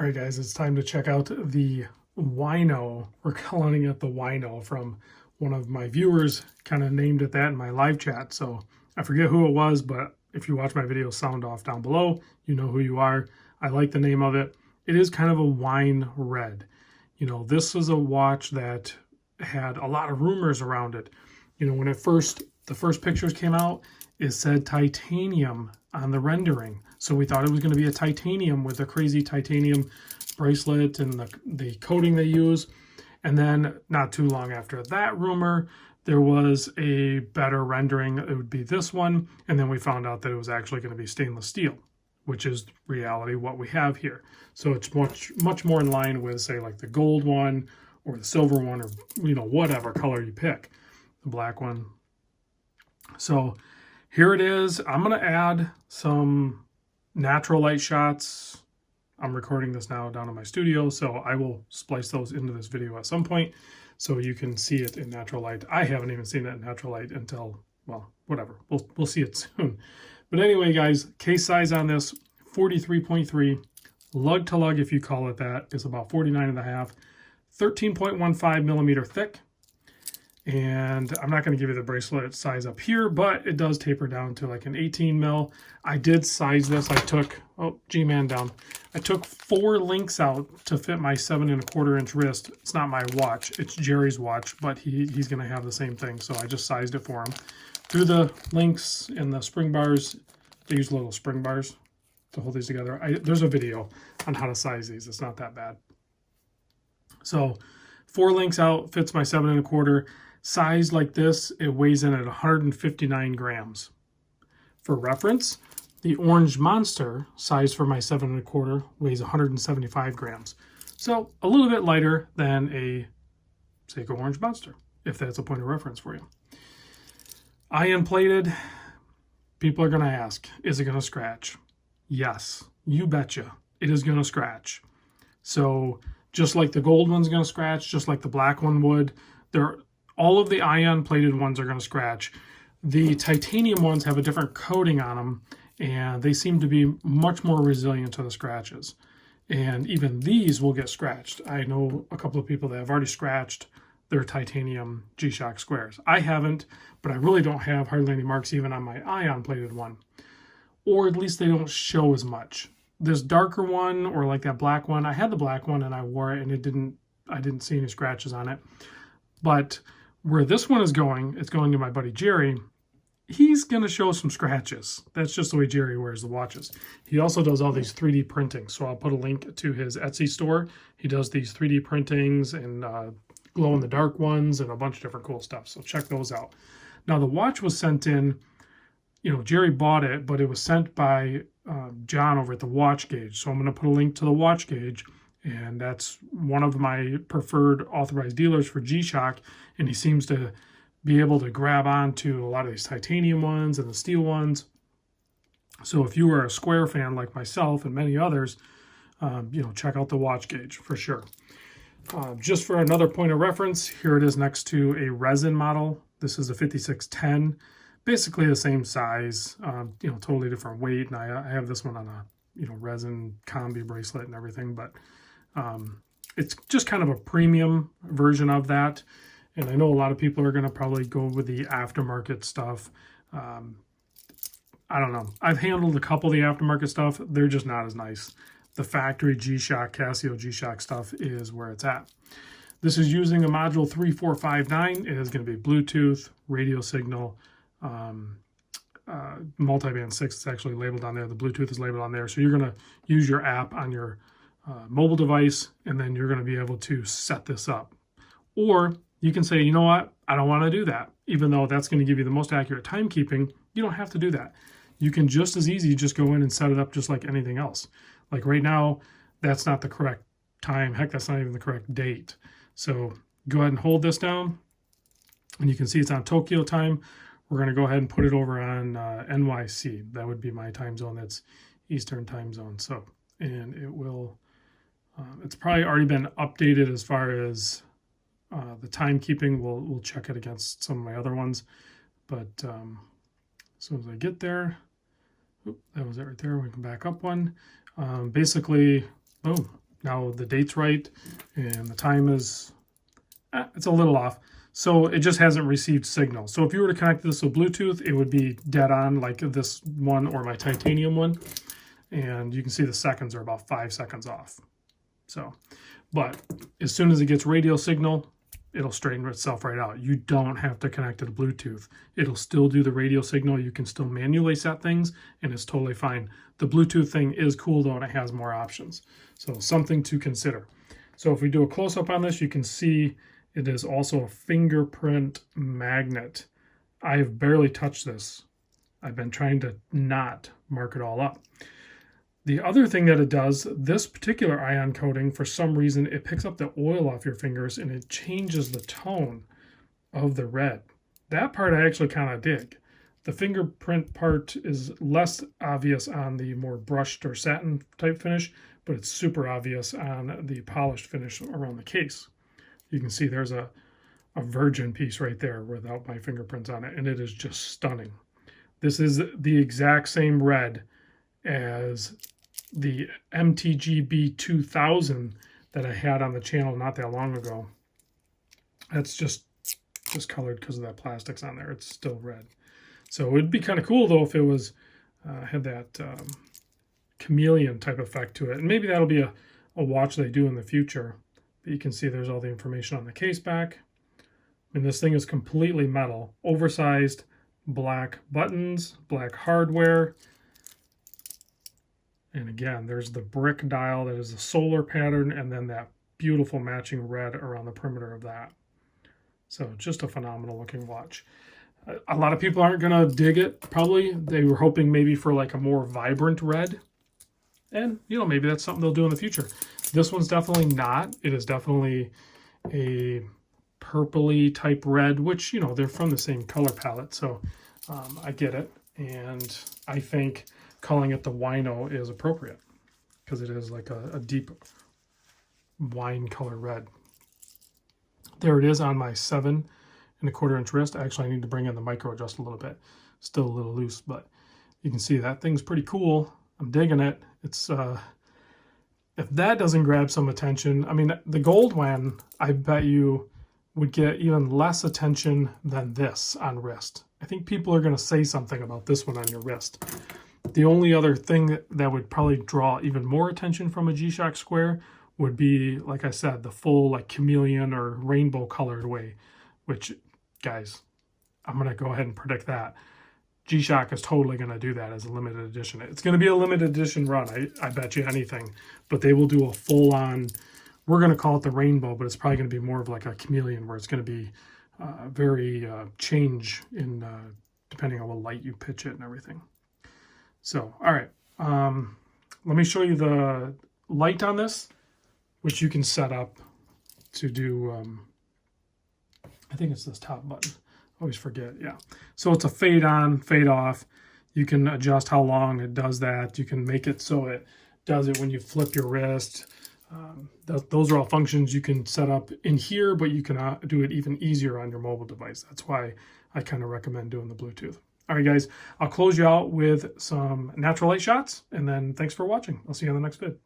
All right, guys, it's time to check out the wino. We're calling it the wino from one of my viewers, kind of named it that in my live chat. So I forget who it was, but if you watch my video sound off down below, you know who you are. I like the name of it. It is kind of a wine red. You know, this is a watch that had a lot of rumors around it. You know, when the first pictures came out, it said titanium on the rendering. So we thought it was going to be a titanium with a crazy titanium bracelet and the coating they use. And then not too long after that rumor, there was a better rendering. It would be this one. And then we found out that it was actually going to be stainless steel, which is reality what we have here. So it's much more in line with, say, like the gold one or the silver one, or, you know, whatever color you pick, the black one. So here it is. I'm going to add some natural light shots. I'm recording this now down in my studio, so I will splice those into this video at some point so you can see it in natural light. I haven't even seen it in natural light until, well, whatever. We'll see it soon. But anyway, guys, case size on this, 43.3. Lug to lug, if you call it that, is about 49.5. 13.15 millimeter thick. And I'm not going to give you the bracelet size up here, but it does taper down to like an 18 mil. I did size this. I took, oh, G-Man down. I took 4 links out to fit my 7¼ inch wrist. It's not my watch. It's Jerry's watch, but he's going to have the same thing. So I just sized it for him. Through the links and the spring bars, they use little spring bars to hold these together. There's a video on how to size these. It's not that bad. So 4 links out, fits my 7¼ size like this. It weighs in at 159 grams. For reference, the Orange Monster size for my 7¼ weighs 175 grams. So a little bit lighter than a Seiko Orange Monster, if that's a point of reference for you. Iron plated, people are going to ask, is it going to scratch? Yes, you betcha. It is going to scratch. So just like the gold one's going to scratch, just like the black one would, all of the ion plated ones are going to scratch. The titanium ones have a different coating on them, and they seem to be much more resilient to the scratches. And even these will get scratched. I know a couple of people that have already scratched their titanium G-Shock squares. I haven't, but I really don't have hardly any marks even on my ion plated one. Or at least they don't show as much. This darker one, or like that black one, I had the black one and I wore it and I didn't see any scratches on it. But where this one is going, it's going to my buddy Jerry. He's going to show some scratches. That's just the way Jerry wears the watches. He also does all these 3D printing. So I'll put a link to his Etsy store. He does these 3D printings and glow-in-the-dark ones and a bunch of different cool stuff. So check those out. Now the watch was sent in, you know, Jerry bought it, but it was sent by John over at the Watch Gauge. So I'm going to put a link to the Watch Gauge. And that's one of my preferred authorized dealers for G-Shock. And he seems to be able to grab on to a lot of these titanium ones and the steel ones. So if you are a square fan like myself and many others, you know, check out the Watch Gauge for sure. Just for another point of reference, here it is next to a resin model. This is a 5610, basically the same size, you know, totally different weight. And I have this one on a, you know, resin combi bracelet and everything, but it's just kind of a premium version of that. And I know a lot of people are going to probably go with the aftermarket stuff. I don't know. I've handled a couple of the aftermarket stuff. They're just not as nice. The factory G-Shock, Casio G-Shock stuff is where it's at. This is using a module 3459. It is going to be Bluetooth, radio signal, multiband 6. It's actually labeled on there. The Bluetooth is labeled on there. So you're going to use your app on your mobile device, and then you're going to be able to set this up. Or you can say, you know what, I don't want to do that. Even though that's going to give you the most accurate timekeeping, you don't have to do that. You can just as easy just go in and set it up just like anything else. Like right now, that's not the correct time. Heck, that's not even the correct date. So go ahead and hold this down, and you can see it's on Tokyo time. We're going to go ahead and put it over on NYC. That would be my time zone. That's Eastern time zone. So, and it will, it's probably already been updated as far as the timekeeping. We'll check it against some of my other ones. But as soon as I get there, that was it right there. We can back up one. Basically, boom, now the date's right and the time is, it's a little off. So it just hasn't received signal. So if you were to connect this with Bluetooth, it would be dead on like this one or my titanium one. And you can see the seconds are about 5 seconds off. So, but as soon as it gets radio signal, it'll straighten itself right out. You don't have to connect it to Bluetooth. It'll still do the radio signal. You can still manually set things and it's totally fine. The Bluetooth thing is cool though, and it has more options. So something to consider. So if we do a close-up on this, you can see it is also a fingerprint magnet. I've barely touched this. I've been trying to not mark it all up. The other thing that it does, this particular ion coating, for some reason, it picks up the oil off your fingers and it changes the tone of the red. That part I actually kind of dig. The fingerprint part is less obvious on the more brushed or satin type finish, but it's super obvious on the polished finish around the case. You can see there's a virgin piece right there without my fingerprints on it, and it is just stunning. This is the exact same red as the gmw-b5000 that I had on the channel not that long ago. That's just colored because of that plastics on there. It's still red. So it would be kind of cool though if it was had that chameleon type effect to it. And maybe that'll be a watch they do in the future. But you can see there's all the information on the case back. And this thing is completely metal, oversized, black buttons, black hardware. And again, there's the brick dial that is a solar pattern, and then that beautiful matching red around the perimeter of that. So just a phenomenal looking watch. A lot of people aren't going to dig it, probably. They were hoping maybe for like a more vibrant red. And, you know, maybe that's something they'll do in the future. This one's definitely not. It is definitely a purpley type red, which, you know, they're from the same color palette. So I get it. And I think calling it the wino is appropriate because it is like a deep wine color red. There it is on my 7¼ inch wrist. Actually, I need to bring in the micro adjust a little bit. Still a little loose, but you can see that thing's pretty cool. I'm digging it. It's if that doesn't grab some attention, I mean, the gold one, I bet you would get even less attention than this on wrist. I think people are going to say something about this one on your wrist. The only other thing that would probably draw even more attention from a G-Shock Square would be, like I said, the full like chameleon or rainbow colored way, which, guys, I'm going to go ahead and predict that. G-Shock is totally going to do that as a limited edition. It's going to be a limited edition run, I bet you anything. But they will do a full-on, we're going to call it the rainbow, but it's probably going to be more of like a chameleon where it's going to be very change in depending on what light you pitch it and everything. So, all right. Let me show you the light on this, which you can set up to do, I think it's this top button. Always forget, yeah. So it's a fade on, fade off. You can adjust how long it does that. You can make it so it does it when you flip your wrist. Those are all functions you can set up in here, but you can do it even easier on your mobile device. That's why I kind of recommend doing the Bluetooth. All right, guys, I'll close you out with some natural light shots, and then thanks for watching. I'll see you on the next vid.